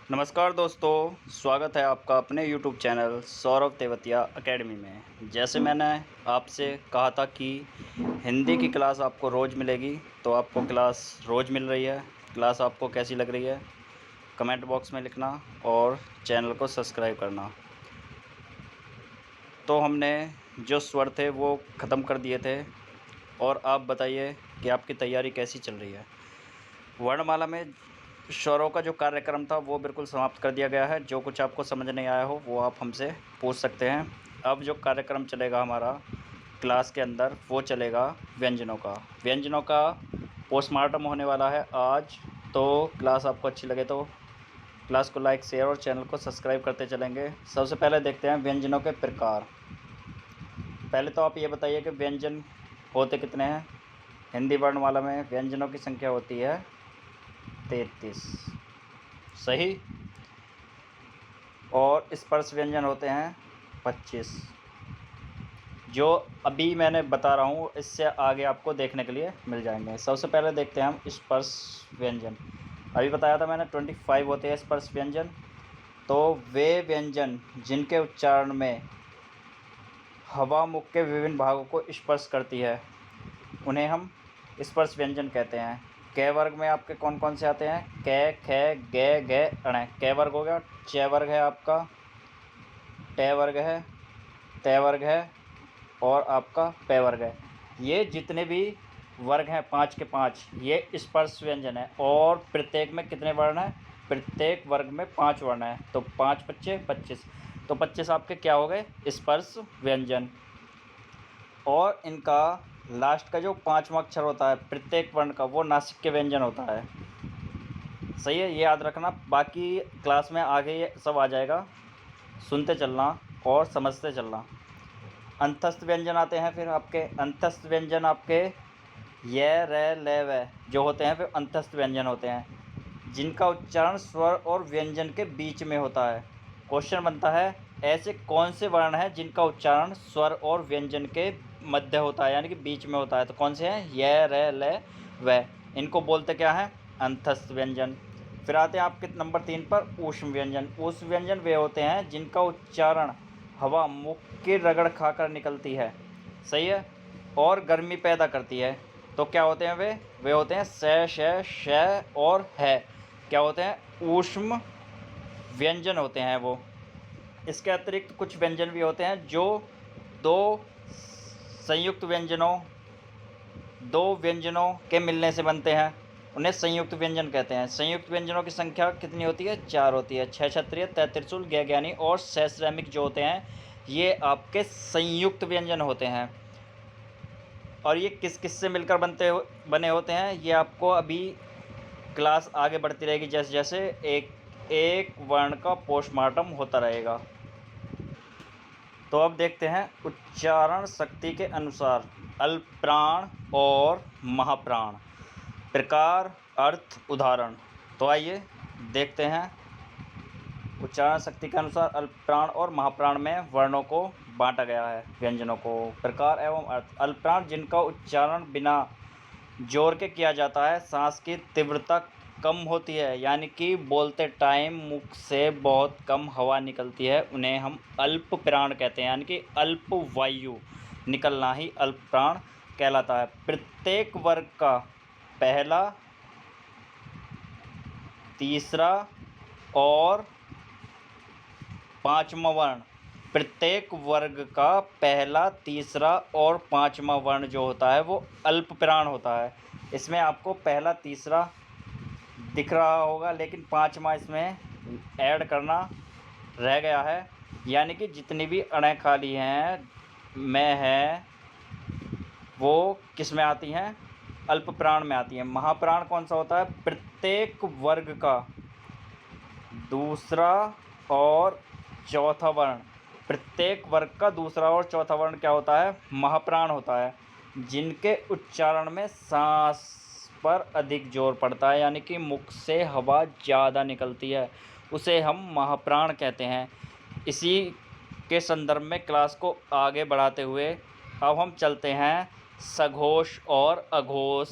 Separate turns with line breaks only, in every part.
नमस्कार दोस्तों, स्वागत है आपका अपने YouTube channel Saurabh Tewatia academy में। जैसे मैंने आपसे कहा था कि हिंदी की क्लास आपको रोज़ मिलेगी, तो आपको क्लास रोज़ मिल रही है। क्लास आपको कैसी लग रही है, कमेंट बॉक्स में लिखना और चैनल को सब्सक्राइब करना। तो हमने जो स्वर थे वो ख़त्म कर दिए थे और आप बताइए कि आपकी तैयारी कैसी चल रही है। वर्णमाला में स्वरों का जो कार्यक्रम था वो बिल्कुल समाप्त कर दिया गया है। जो कुछ आपको समझ नहीं आया हो वो आप हमसे पूछ सकते हैं। अब जो कार्यक्रम चलेगा हमारा क्लास के अंदर वो चलेगा व्यंजनों का पोस्टमार्टम होने वाला है आज। तो क्लास आपको अच्छी लगे तो क्लास को लाइक, शेयर और चैनल को सब्सक्राइब करते चलेंगे। सबसे पहले देखते हैं व्यंजनों के प्रकार। पहले तो आप ये बताइए कि व्यंजन होते कितने हैं। हिंदी वर्णमाला में व्यंजनों की संख्या होती है 33, सही। और स्पर्श व्यंजन होते हैं 25। जो अभी मैंने बता रहा हूँ इससे आगे आपको देखने के लिए मिल जाएंगे। सबसे पहले देखते हैं हम स्पर्श व्यंजन। अभी बताया था मैंने 25 होते हैं स्पर्श व्यंजन। तो वे व्यंजन जिनके उच्चारण में हवा मुख के विभिन्न भागों को स्पर्श करती है उन्हें हम स्पर्श व्यंजन कहते हैं। क वर्ग में आपके कौन कौन से आते हैं? क, ख, ग, अण। क वर्ग हो गया। च वर्ग है आपका, ट वर्ग है, त वर्ग है और आपका प वर्ग है। ये जितने भी वर्ग हैं 5 के 5 ये स्पर्श व्यंजन है। और प्रत्येक में कितने वर्ण हैं? प्रत्येक वर्ग में 5 वर्ण हैं। तो 5 पच्चे 25, तो 25 आपके क्या हो गए? स्पर्श व्यंजन। और इनका लास्ट का जो 5वां अक्षर होता है प्रत्येक वर्ण का वो नासिक व्यंजन होता है। सही है, ये याद रखना। बाकी क्लास में आगे ये सब आ जाएगा, सुनते चलना और समझते चलना। अंतस्थ व्यंजन आते हैं फिर आपके। अंतस्थ व्यंजन आपके य, र, ल, व जो होते हैं फिर अंतस्थ व्यंजन होते हैं जिनका उच्चारण स्वर और व्यंजन के बीच में होता है। क्वेश्चन बनता है ऐसे कौन से वर्ण हैं जिनका उच्चारण स्वर और व्यंजन के मध्य होता है यानी कि बीच में होता है। तो कौन से हैं? य, र, ल, व। इनको बोलते क्या हैं? अंतस्थ व्यंजन। फिर आते हैं आपके नंबर 3 पर ऊष्म व्यंजन। ऊष्म व्यंजन वे होते हैं जिनका उच्चारण हवा मुख की रगड़ खाकर निकलती है, सही है, और गर्मी पैदा करती है। तो क्या होते हैं वे? वे होते हैं स, श, श और है। क्या होते हैं? ऊष्म व्यंजन होते हैं वो। इसके अतिरिक्त कुछ व्यंजन भी होते हैं जो दो संयुक्त व्यंजनों दो व्यंजनों के मिलने से बनते हैं, उन्हें संयुक्त व्यंजन कहते हैं। संयुक्त व्यंजनों की संख्या कितनी होती है? 4 होती है। छ क्षत्रिय, त त्रिशूल, ग ज्ञानी और श श्रमिक जो होते हैं ये आपके संयुक्त व्यंजन होते हैं। और ये किस किस से मिलकर बने होते हैं ये आपको अभी क्लास आगे बढ़ती रहेगी जैसे जैसे एक एक वर्ण का पोस्टमार्टम होता रहेगा। तो अब देखते हैं उच्चारण शक्ति के अनुसार अल्पप्राण और महाप्राण, प्रकार, अर्थ, उदाहरण। तो आइए देखते हैं। उच्चारण शक्ति के अनुसार अल्पप्राण और महाप्राण में वर्णों को बांटा गया है। व्यंजनों को प्रकार एवं अर्थ। अल्पप्राण जिनका उच्चारण बिना जोर के किया जाता है, सांस की तीव्रता कम होती है यानी कि बोलते टाइम मुख से बहुत कम हवा निकलती है, उन्हें हम अल्प प्राण कहते हैं यानी कि अल्प वायु निकलना ही अल्प प्राण कहलाता है। प्रत्येक वर्ग का पहला, तीसरा और पाँचवा वर्ण, प्रत्येक वर्ग का पहला, तीसरा और पाँचवा वर्ण जो होता है वो अल्प प्राण होता है। इसमें आपको पहला, तीसरा दिख रहा होगा लेकिन पाँचवा इसमें ऐड करना रह गया है। यानी कि जितनी भी अणें खाली हैं में है वो किस में आती हैं? अल्प प्राण में आती हैं। महाप्राण कौन सा होता है? प्रत्येक वर्ग का दूसरा और चौथा वर्ण, प्रत्येक वर्ग का दूसरा और चौथा वर्ण क्या होता है? महाप्राण होता है, जिनके उच्चारण में सांस पर अधिक जोर पड़ता है यानी कि मुख से हवा ज़्यादा निकलती है, उसे हम महाप्राण कहते हैं। इसी के संदर्भ में क्लास को आगे बढ़ाते हुए अब हम चलते हैं सघोष और अघोष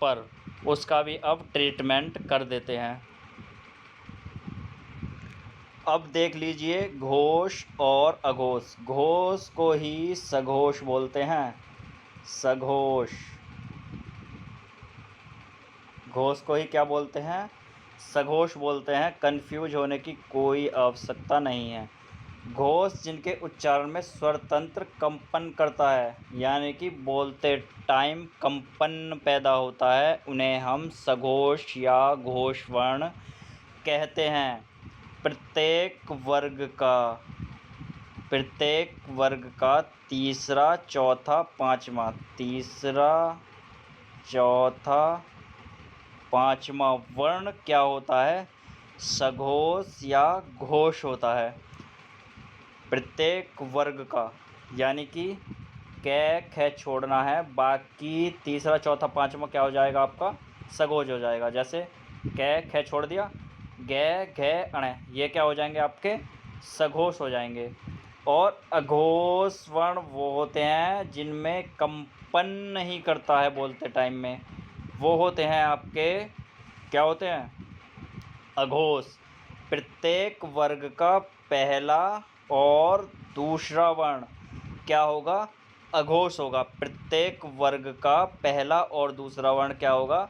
पर, उसका भी अब ट्रीटमेंट कर देते हैं। अब देख लीजिए घोष और अघोष। घोष को ही सघोष बोलते हैं, सघोष। घोष को ही क्या बोलते हैं? सघोष बोलते हैं। कंफ्यूज होने की कोई आवश्यकता नहीं है। घोष जिनके उच्चारण में स्वर तंत्र कंपन करता है, यानी कि बोलते टाइम कंपन पैदा होता है, उन्हें हम सघोष या घोष वर्ण कहते हैं। प्रत्येक वर्ग का तीसरा, चौथा, पाँचवा, तीसरा, चौथा, पाँचवा वर्ण क्या होता है? सघोष या घोष होता है। प्रत्येक वर्ग का, यानी कि कै ख छोड़ना है, बाकी तीसरा, चौथा, पाँचवा क्या हो जाएगा आपका? सघोष हो जाएगा। जैसे कै ख छोड़ दिया, गै घै अण, ये क्या हो जाएंगे आपके? सघोष हो जाएंगे। और अघोष वर्ण वो होते हैं जिनमें कंपन नहीं करता है बोलते टाइम में, वो होते हैं आपके, क्या होते हैं? अघोष। प्रत्येक वर्ग का पहला और दूसरा वर्ण क्या होगा? अघोष होगा। प्रत्येक वर्ग का पहला और दूसरा वर्ण क्या होगा?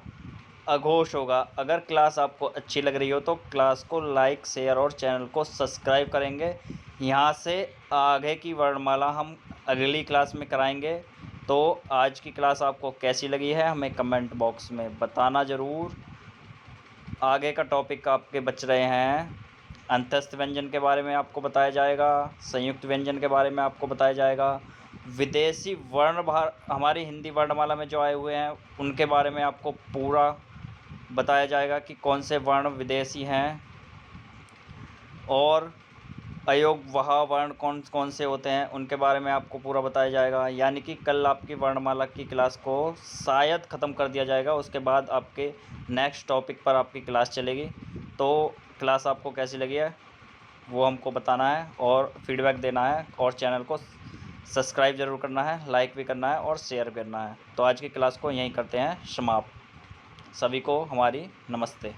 अघोष होगा। अगर क्लास आपको अच्छी लग रही हो तो क्लास को लाइक, शेयर और चैनल को सब्सक्राइब करेंगे। यहाँ से आगे की वर्णमाला हम अगली क्लास में कराएंगे। तो आज की क्लास आपको कैसी लगी है हमें कमेंट बॉक्स में बताना ज़रूर। आगे का टॉपिक आपके बच रहे हैं, अंतस्थ व्यंजन के बारे में आपको बताया जाएगा, संयुक्त व्यंजन के बारे में आपको बताया जाएगा, विदेशी वर्ण हमारी हिंदी वर्णमाला में जो आए हुए हैं उनके बारे में आपको पूरा बताया जाएगा कि कौन से वर्ण विदेशी हैं, और अयोगवह वर्ण कौन कौन से होते हैं उनके बारे में आपको पूरा बताया जाएगा। यानी कि कल आपकी वर्णमाला की क्लास को शायद ख़त्म कर दिया जाएगा, उसके बाद आपके नेक्स्ट टॉपिक पर आपकी क्लास चलेगी। तो क्लास आपको कैसी लगी है वो हमको बताना है और फीडबैक देना है, और चैनल को सब्सक्राइब ज़रूर करना है, लाइक भी करना है और शेयर करना है। तो आज की क्लास को यहीं करते हैं समाप्त। सभी को हमारी नमस्ते।